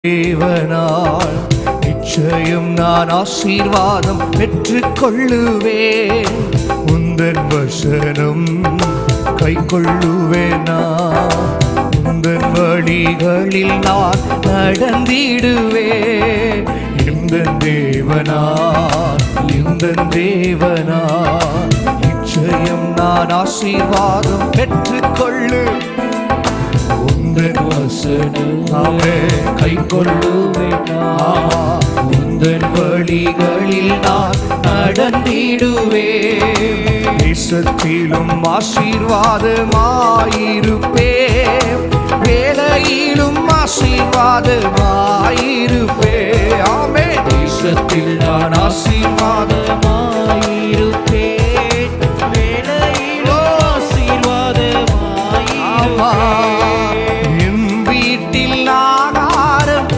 தேவனால் நிச்சயம் நான் ஆசீர்வாதம் பெற்றுக் கொள்ளுவேன். உந்தன் வசனம் கை கொள்ளுவேன். உந்தன் வழிகளில் நான் நடந்திடுவேன். இந்த தேவனால் நிச்சயம் நான் ஆசீர்வாதம் பெற்றுக் கொள்ளு. உந்தன் வசனமே கை கொள்ளுவேன். உந்தன் வழிகளில் நான் நடந்திடுவேன். தேசத்திலும் ஆசீர்வாதமாயிருப்பேன். வேலையிலும் ஆசீர்வாதமாயிருப்பேன். ஆமென். தேசத்தில் நான்